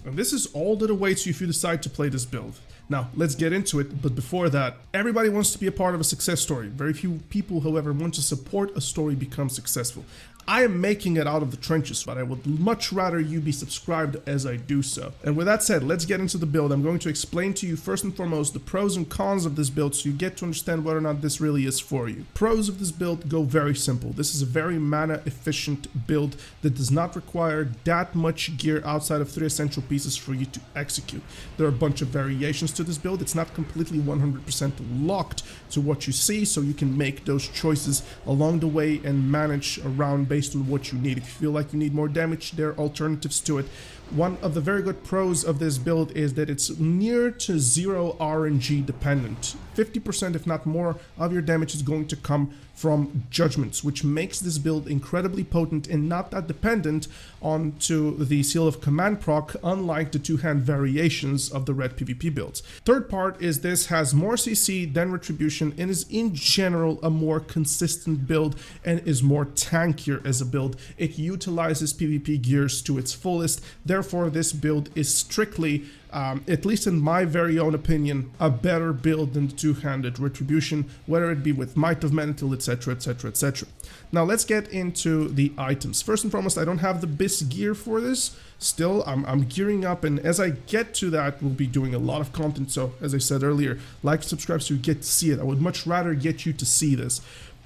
And this is all that awaits you if you decide to play this build. Now, let's get into it, but before that, everybody wants to be a part of a success story. Very few people, however, want to support a story become successful. I am making it out of the trenches, but I would much rather you be subscribed as I do so. And with that said, let's get into the build. I'm going to explain to you first and foremost the pros and cons of this build so you get to understand whether or not this really is for you. Pros of this build go very simple. This is a very mana efficient build that does not require that much gear outside of 3 essential pieces for you to execute. There are a bunch of variations to this build. It's not completely 100% locked to what you see, so you can make those choices along the way and manage around based on what you need. If you feel like you need more damage, there are alternatives to it. One of the very good pros of this build is that it's near to 0 RNG dependent. 50% if not more of your damage is going to come from judgments, which makes this build incredibly potent and not that dependent onto the Seal of Command proc, unlike the two-hand variations of the red PvP builds. Third part is this has more CC than Retribution and is in general a more consistent build and is more tankier as a build. It utilizes PvP gears to its fullest. Therefore, this build is strictly, at least in my very own opinion, a better build than the two-handed Retribution, whether it be with Might of Mental, etc, etc, etc. Now let's get into the items. First and foremost, I don't have the BIS gear for this. Still, I'm gearing up, and as I get to that, we'll be doing a lot of content. So as I said earlier, like, subscribe so you get to see it. I would much rather get you to see this.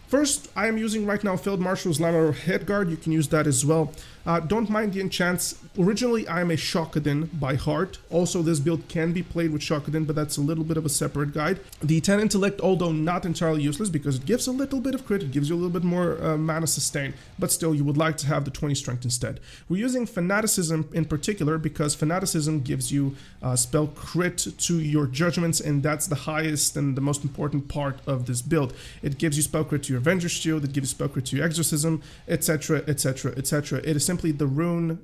First, I am using right now Field Marshal's Lamar Headguard. You can use that as well. Don't mind the enchants. Originally, I am a Shokadin by heart. Also, this build can be played with Shokadin, but that's a little bit of a separate guide. The 10 Intellect, although not entirely useless because it gives a little bit of crit, it gives you a little bit more mana sustain, but still, you would like to have the 20 Strength instead. We're using Fanaticism in particular because Fanaticism gives you spell crit to your judgments, and that's the highest and the most important part of this build. It gives you spell crit to your Avenger Shield, it gives you spell crit to your Exorcism, etc, etc, etc. It is simply the rune,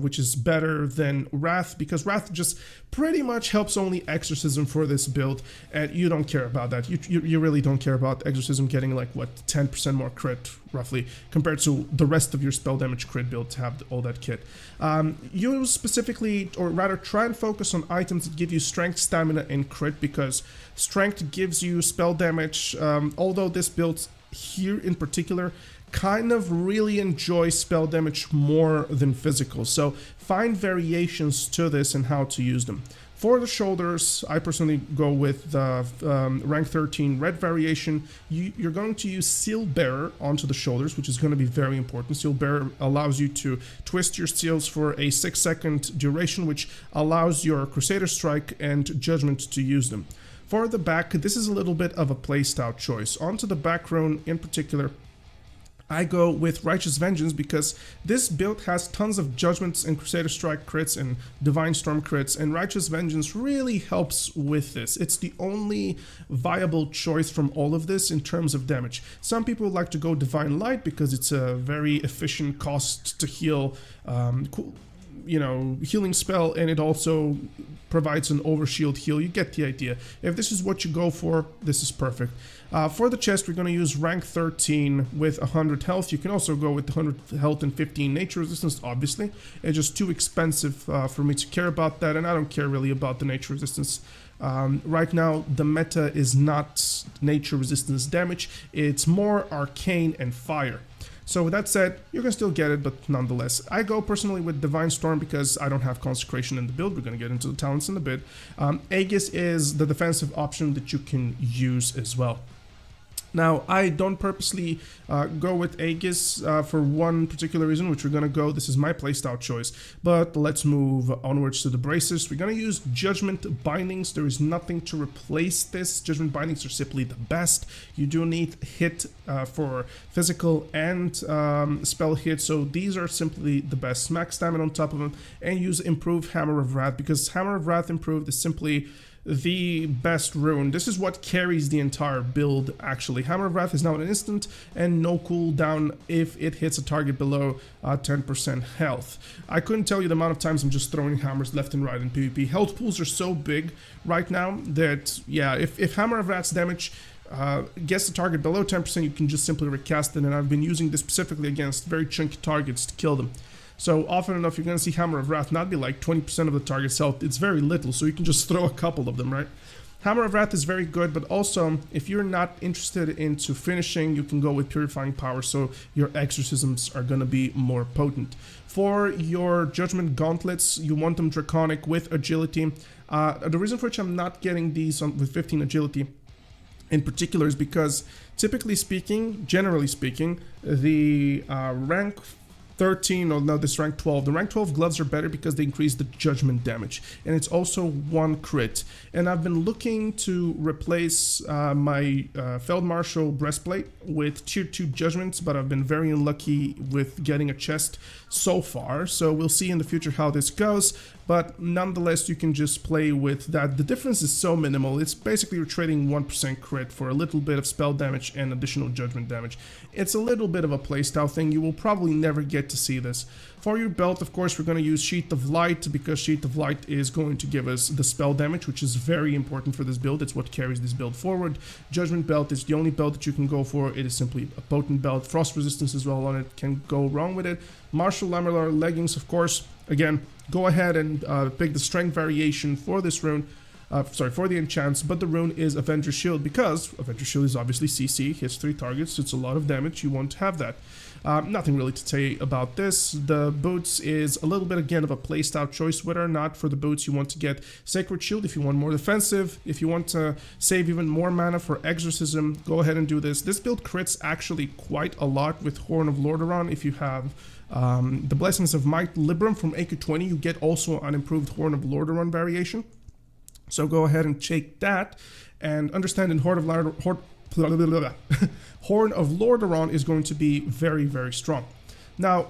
which is better than Wrath, because Wrath just pretty much helps only Exorcism for this build, and you don't care about that. You really don't care about Exorcism getting like, what, 10% more crit, roughly, compared to the rest of your spell damage crit build to have all that kit. Use specifically, or rather try and focus on items that give you strength, stamina, and crit, because strength gives you spell damage, although this build here in particular kind of really enjoy spell damage more than physical, so find variations to this and how to use them. For the shoulders, I personally go with the rank 13 red variation. You're going to use Seal Bearer onto the shoulders, which is going to be very important. Seal Bearer allows you to twist your seals for a 6-second duration, which allows your Crusader Strike and Judgment to use them. For the back, this is a little bit of a playstyle choice. Onto the back rune in particular, I go with Righteous Vengeance because this build has tons of Judgments and Crusader Strike crits and Divine Storm crits, and Righteous Vengeance really helps with this. It's the only viable choice from all of this in terms of damage. Some people like to go Divine Light because it's a very efficient cost to heal, healing spell, and it also provides an overshield heal. You get the idea. If this is what you go for, this is perfect. For the chest, we're going to use rank 13 with 100 health. You can also go with 100 health and 15 nature resistance, obviously. It's just too expensive for me to care about that, and I don't care really about the nature resistance. Right now, the meta is not nature resistance damage. It's more arcane and fire. So with that said, you can still get it, but nonetheless. I go personally with Divine Storm because I don't have Consecration in the build. We're going to get into the talents in a bit. Aegis is the defensive option that you can use as well. Now, I don't purposely go with Aegis for one particular reason, which we're going to go, this is my playstyle choice, but let's move onwards to the braces. We're going to use Judgment Bindings. There is nothing to replace this. Judgment Bindings are simply the best. You do need hit for physical and spell hit, so these are simply the best. Smack Stamina on top of them, and use Improved Hammer of Wrath, because Hammer of Wrath Improved is simply the best rune. This is what carries the entire build, actually. Hammer of Wrath is now an instant and no cooldown if it hits a target below 10% health. I couldn't tell you the amount of times I'm just throwing hammers left and right in PvP. Health pools are so big right now that, yeah, if Hammer of Wrath's damage gets the target below 10%, you can just simply recast it, and I've been using this specifically against very chunky targets to kill them. So often enough, you're going to see Hammer of Wrath not be like 20% of the target's health. It's very little, so you can just throw a couple of them, right? Hammer of Wrath is very good, but also, if you're not interested into finishing, you can go with Purifying Power, so your exorcisms are going to be more potent. For your Judgment Gauntlets, you want them Draconic with Agility. The reason for which I'm not getting these with 15 Agility in particular is because, typically speaking, generally speaking, the rank 13, or no, this rank 12. The rank 12 gloves are better because they increase the judgment damage, and it's also 1 crit. And I've been looking to replace my Feldmarshal breastplate with tier 2 judgments, but I've been very unlucky with getting a chest so far. So we'll see in the future how this goes, but nonetheless, you can just play with that. The difference is so minimal. It's basically you're trading 1% crit for a little bit of spell damage and additional judgment damage. It's a little bit of a playstyle thing. You will probably never get to see this. For your belt, of course, we're going to use Sheath of Light, because Sheath of Light is going to give us the spell damage, which is very important for this build. It's what carries this build forward. Judgment Belt is the only belt that you can go for. It is simply a potent belt. Frost resistance as well on it. Can go wrong with it. Martial Lamellar Leggings, of course. Again, go ahead and pick the strength variation for this rune. For the enchants, but the rune is Avenger Shield, because Avenger Shield is obviously CC, hits 3 targets, so it's a lot of damage. You want to have that. Nothing really to say about this. The boots is a little bit, again, of a playstyle choice, whether or not for the boots you want to get Sacred Shield if you want more defensive. If you want to save even more mana for Exorcism, go ahead and do this. This build crits actually quite a lot with Horn of Lordaeron. If you have the Blessings of Might Libram from AQ20, you get also an improved Horn of Lordaeron variation. So go ahead and check that, and understand in Horn of Lordaeron is going to be very, very strong. Now,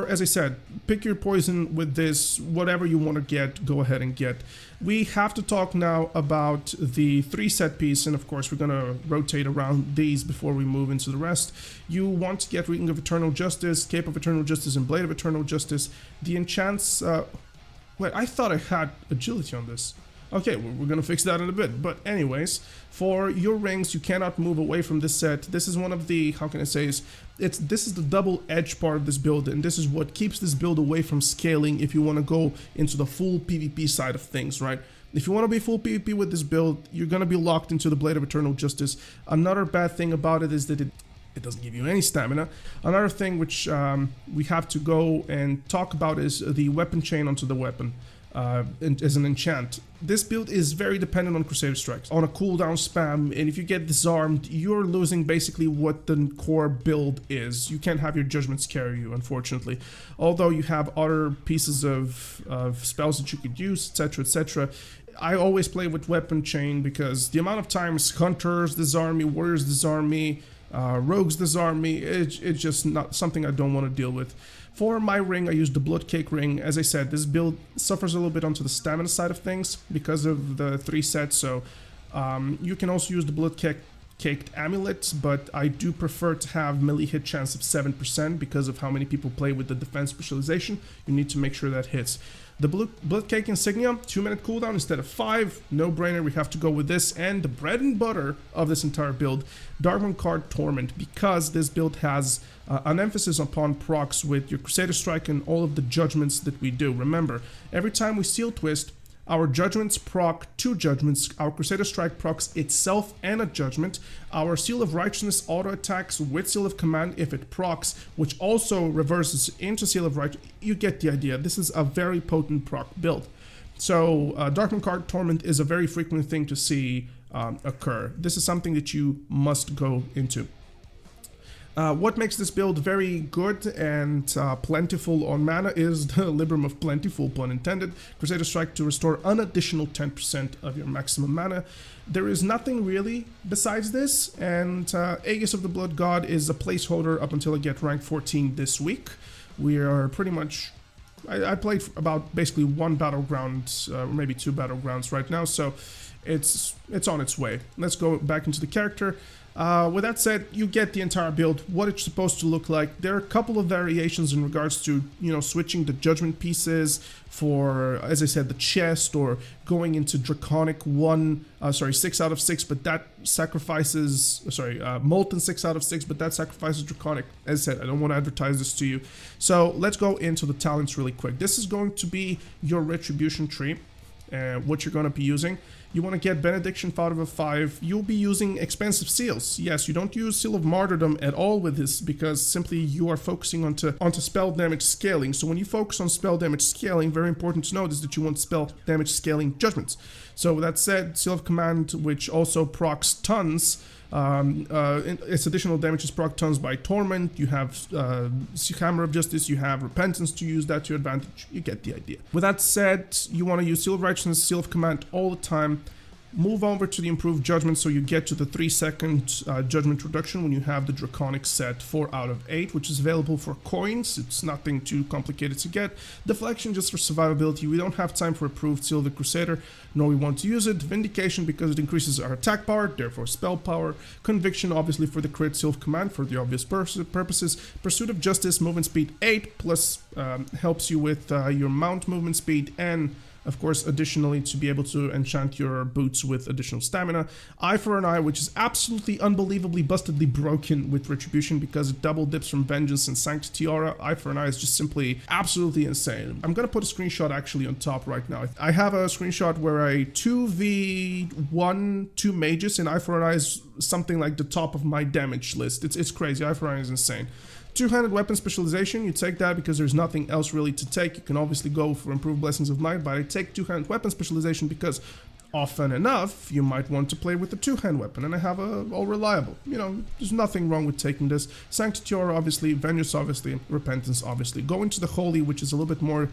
as I said, pick your poison with this. Whatever you want to get, go ahead and get. We have to talk now about the 3 set piece, and of course we're going to rotate around these before we move into the rest. You want to get Ring of Eternal Justice, Cape of Eternal Justice, and Blade of Eternal Justice. The enchants... wait, I thought I had agility on this. Okay, we're gonna fix that in a bit, but anyways, for your rings, you cannot move away from this set. This is one of the, how can I say, this is the double edge part of this build, and this is what keeps this build away from scaling if you want to go into the full PvP side of things, right? If you want to be full PvP with this build, you're gonna be locked into the Blade of Eternal Justice. Another bad thing about it is that it doesn't give you any stamina. Another thing which we have to go and talk about is the weapon chain onto the weapon. As an enchant. This build is very dependent on Crusader Strikes, on a cooldown spam, and if you get disarmed, you're losing basically what the core build is. You can't have your judgments carry you, unfortunately. Although you have other pieces of spells that you could use, etc, etc. I always play with weapon chain because the amount of times hunters disarm me, warriors disarm me, rogues disarm me, it's just not something I don't want to deal with. For my ring, I used the Blood Cake ring. As I said, this build suffers a little bit onto the stamina side of things because of the 3 sets, so you can also use the Blood Caked Amulet, but I do prefer to have melee hit chance of 7% because of how many people play with the defense specialization. You need to make sure that hits. The Blood Cake Insignia, 2-minute cooldown instead of 5. No brainer, we have to go with this. And the bread and butter of this entire build, Darkmoon Card Torment, because this build has an emphasis upon procs with your Crusader Strike and all of the judgments that we do. Remember, every time we Seal Twist, our judgments proc 2 judgments, our Crusader Strike procs itself and a judgment, our Seal of Righteousness auto attacks with Seal of Command if it procs, which also reverses into Seal of Righteousness. You get the idea. This is a very potent proc build. So Darkmoon Card Torment is a very frequent thing to see occur. This is something that you must go into. What makes this build very good and plentiful on mana is the Libram of Plenty, full pun intended. Crusader Strike to restore an additional 10% of your maximum mana. There is nothing really besides this, and Aegis of the Blood God is a placeholder up until I get rank 14 this week. We are pretty much... I played about basically 1 battleground, or maybe 2 battlegrounds right now, so it's on its way. Let's go back into the character. With that said, you get the entire build, what it's supposed to look like. There are a couple of variations in regards to, you know, switching the judgment pieces for, as I said, the chest, or going into draconic 6 out of 6, but that sacrifices, molten 6 out of 6, but that sacrifices draconic. As I said, I don't want to advertise this to you. So let's go into the talents really quick. This is going to be your retribution tree, what you're going to be using. You want to get Benediction out of a 5. You'll be using expensive seals. Yes, you don't use Seal of Martyrdom at all with this, because simply you are focusing onto spell damage scaling. So when you focus on spell damage scaling, very important to note is that you want spell damage scaling judgments. So with that said, Seal of Command, which also procs tons, its additional damage is proc tons by Torment. You have Hammer of Justice, you have Repentance to use that to your advantage. You get the idea. With that said, you want to use Seal of Righteousness, Seal of Command all the time. Move over to the improved judgment, so you get to the 3-second judgment reduction when you have the draconic set 4 out of 8, which is available for coins. It's nothing too complicated to get. Deflection just for survivability. We don't have time for approved Seal of the Crusader, nor we want to use it. Vindication because it increases our attack power, therefore spell power. Conviction obviously for the crit. Seal of Command for the obvious purposes. Pursuit of Justice, movement speed 8 plus helps you with your mount movement speed, and of course, additionally, to be able to enchant your boots with additional stamina. Eye for an Eye, which is absolutely unbelievably bustedly broken with Retribution because it double dips from Vengeance and Sanctity Aura. Eye for an Eye is just simply absolutely insane. I'm going to put a screenshot actually on top right now. I have a screenshot where I 2v1 2 mages, and Eye for an Eye is something like the top of my damage list. It's crazy. Eye for an Eye is insane. Two-handed weapon specialization, you take that because there's nothing else really to take. You can obviously go for improved Blessings of Might, but I take two-handed weapon specialization because often enough you might want to play with a two-hand weapon, and I have a all reliable. You know, there's nothing wrong with taking this. Sanctity Aura obviously, Vengeance obviously, Repentance obviously. Go into the Holy, which is a little bit more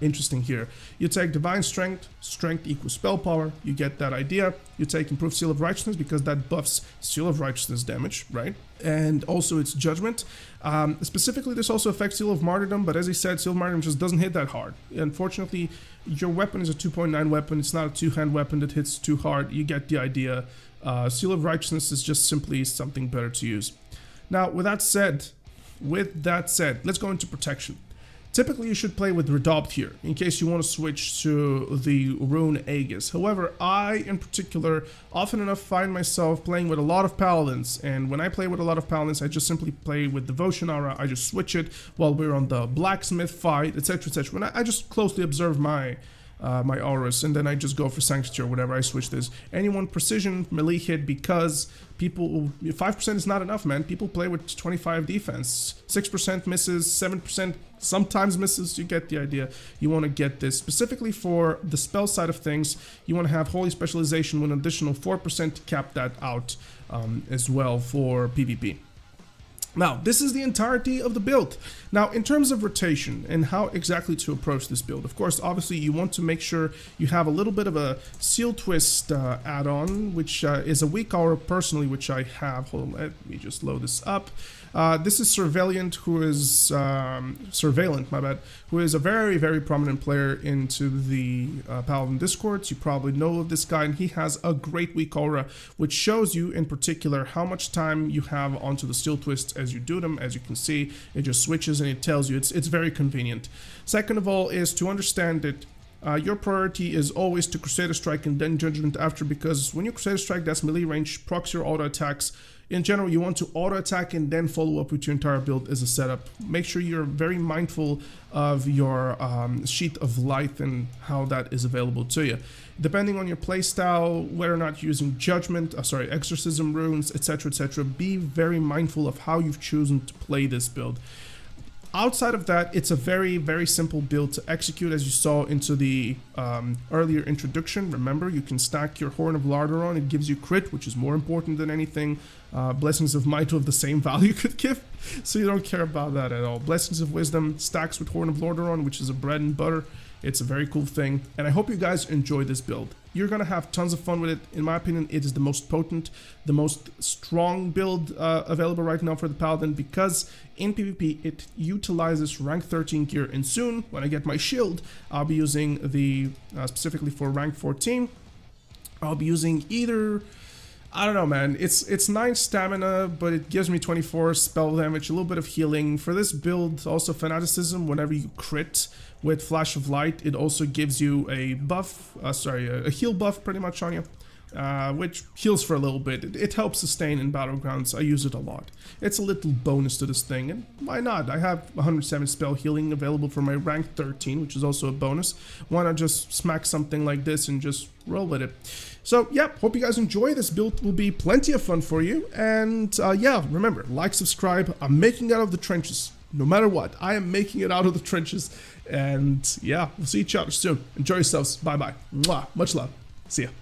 interesting here. You take Divine Strength, Strength equals spell power, you get that idea. You take Improved Seal of Righteousness because that buffs Seal of Righteousness damage, right? And also its Judgment. Specifically, this also affects Seal of Martyrdom, but as I said, Seal of Martyrdom just doesn't hit that hard. Unfortunately, your weapon is a 2.9 weapon, it's not a two-hand weapon that hits too hard, you get the idea. Seal of Righteousness is just simply something better to use. Now, with that said, let's go into Protection. Typically, you should play with Redopt here, in case you want to switch to the Rune Aegis. However, I, in particular, often enough find myself playing with a lot of Paladins, and when I play with a lot of Paladins, I just simply play with Devotion Aura, I just switch it while we're on the Blacksmith fight, etc, etc. When I just closely observe my auras, and then I just go for Sanctity or whatever, I switch this. Anyone precision melee hit because people, 5% is not enough, man. People play with 25 defense. 6% misses, 7% sometimes misses, you get the idea. You want to get this. Specifically for the spell side of things, you want to have Holy Specialization with an additional 4% to cap that out as well for PvP. Now, this is the entirety of the build. Now, in terms of rotation and how exactly to approach this build, of course, obviously, you want to make sure you have a little bit of a Seal Twist add-on, which is a weak aura personally, which I have. Hold on, let me just load this up. This is Surveillant, who is who is a very, very prominent player into the Paladin Discords. You probably know of this guy, and he has a great weak aura, which shows you in particular how much time you have onto the Seal Twists as you do them. As you can see, it just switches and it tells you. It's very convenient. Second of all is to understand that your priority is always to Crusader Strike and then Judgment after, because when you Crusader Strike, that's melee range, procs your auto attacks. In general, you want to auto attack and then follow up with your entire build as a setup. Make sure you're very mindful of your Sheath of Light and how that is available to you. Depending on your playstyle, whether or not you're using Judgment, Exorcism Runes, etc, be very mindful of how you've chosen to play this build. Outside of that, it's a very, very simple build to execute, as you saw into the earlier introduction. Remember, you can stack your Horn of Larderon. It gives you crit, which is more important than anything. Blessings of Might of the same value could give, so you don't care about that at all. Blessings of Wisdom stacks with Horn of Larderon, which is a bread and butter. It's a very cool thing, and I hope you guys enjoy this build. You're gonna have tons of fun with it. In my opinion, it is the most potent, the most strong build available right now for the Paladin, because in PvP it utilizes rank 13 gear, and soon when I get my shield, I'll be using the specifically for rank 14. I'll be using either I don't know, man. It's 9 stamina, but it gives me 24 spell damage, a little bit of healing. For this build, also Fanaticism, whenever you crit with Flash of Light, it also gives you a buff, a heal buff pretty much on you. Which heals for a little bit. It helps sustain in Battlegrounds. I use it a lot. It's a little bonus to this thing, and why not? I have 107 spell healing available for my rank 13, which is also a bonus. Why not just smack something like this and just roll with it? So yeah, hope you guys enjoy. This build will be plenty of fun for you, and yeah, remember, like, subscribe. I'm making it out of the trenches. No matter what, I am making it out of the trenches, and yeah, we'll see each other soon. Enjoy yourselves. Bye bye. Mwah. Much love. See ya.